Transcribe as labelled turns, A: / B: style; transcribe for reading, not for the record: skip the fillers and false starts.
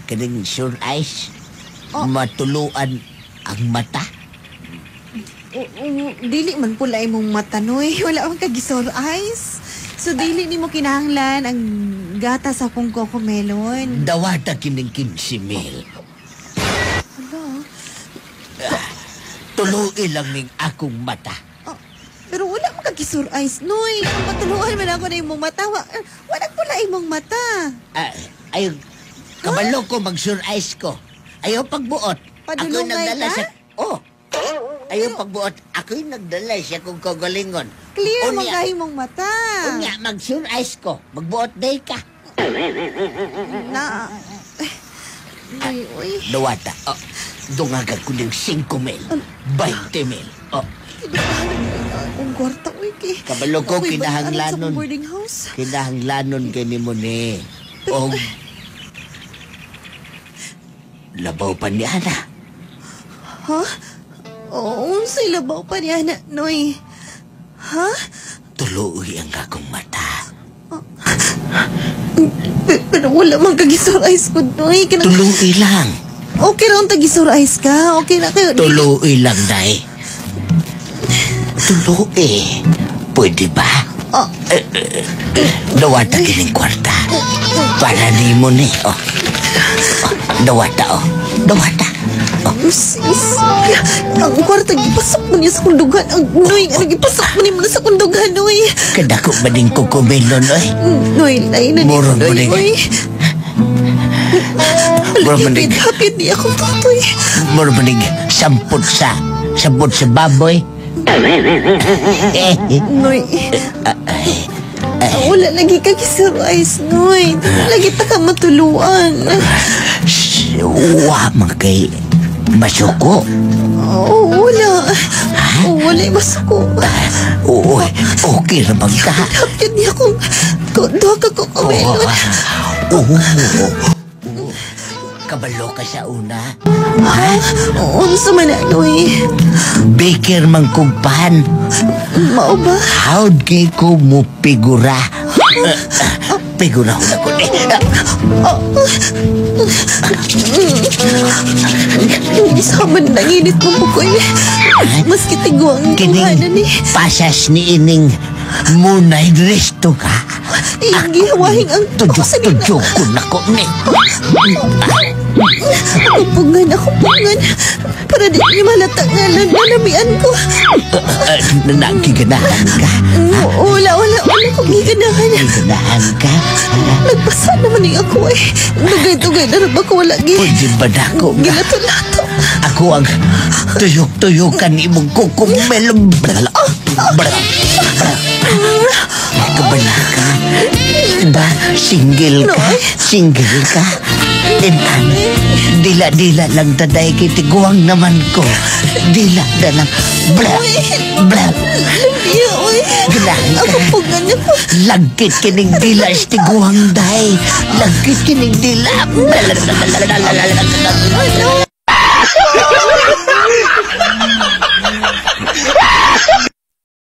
A: Kaning sure eyes.
B: Oh.
A: Matuluan ang mata.
B: Dili man pula imong mata, Noy. Wala akong kagisor eyes. So, dili ni mo kinahanglan ang gata sa akong cocomelon.
A: Dawata kining 15,000.
B: Hala.
A: Tuluin lang ning akong mata.
B: Pero wala mo kagisor eyes, Noy. Kung matuluan man ako na imong mata, wala pula imong mata.
A: Ayaw, kabalo ko mag-sure eyes ko. Ayaw pagbuot. Ako'y
B: Padulungay
A: nagdala
B: ka?
A: siya. Oh. Ayaw pagbuot. Ako'y nagdala siya kung kagalingon.
B: Clear mo
A: Unya-
B: ka imong mata.
A: Unya, mag-sure eyes ko. Magbuot day ka.
B: Na... Uy.
A: Dawata. Oh. Dungagan ko ng 5,000. 20,000. Oh.
B: Ang kwarta, uy, kay...
A: Kabalo ko,
B: Ako'y
A: kinahanglanon.
B: sa boarding house.
A: Kinahanglanon kay ni mo ni. O... Labaw pa ni Ana.
B: Ha? Oo, unsay labaw pa niya na, Noy. Ha?
A: Tuluoy ang akong mata.
B: Pero wala mang kagisor eyes ko, Noy.
A: Tuluoy lang.
B: Okay lang tagisor eyes ka. Okay na kayo.
A: Tuluoy lang, day. Tuluoy. Pwede ba? Dawata kining kwarta. Para ni mo ni. Oh. Dawata, oh. Dawata.
B: Sis. Ang kwarta, gipasok mo niya sa kundugan. Ang Noy, ano gipasok mo niya sa kundugan, Noy.
A: Kadako ba din kukumelon, oy?
B: Noy, lain na ni
A: Murong
B: Noy,
A: muling.
B: oy.
A: Murong muling.
B: Hapit di ako tutoy.
A: Murong muling. Sampot sa baboy.
B: Noy. Wala lagi ka kisurais, Noy. Lagi ta ka matuluan.
A: Wa man kay masuko.
B: Oo, wala. Wala yung masuko.
A: Oo, okay naman ka.
B: Hapit niya kung doha ka kukumelon.
A: Oo. Kabalo ka sa una.
B: Ha? Oo, sa man Noy.
A: Baker mang kugpan.
B: Mao ba?
A: How'd kay ko mo figura? Figura ko na ko ni.
B: Sa man nanginit mo po ko maski tiguang tuhanan ni.
A: Pasas ni ining munay resto ka.
B: Gihawahing ang
A: Tudyok ko na ko ni.
B: Ako pungan. Para di niya malatag nga nalamian ko.
A: Nagiganahan ka?
B: Wala ko giganahan.
A: Nagiganahan ka?
B: Nagpasa naman ni ako eh. Dugay-dugay na rin ba ko wala
A: Pwede ba na ako nga?
B: Gilato-lato.
A: Ako ang tuyok-tuyokan imong kukumel. Kabala ka? Ba, single ka? Single ka? Dila-dila lang taday kitiguang naman ko. Dila na lang. Bla.
B: Iya, oy.
A: Ganahan ka.
B: Ako pungan niya po.
A: Lagkit kining dila istiguang day. Lagkit kining dila.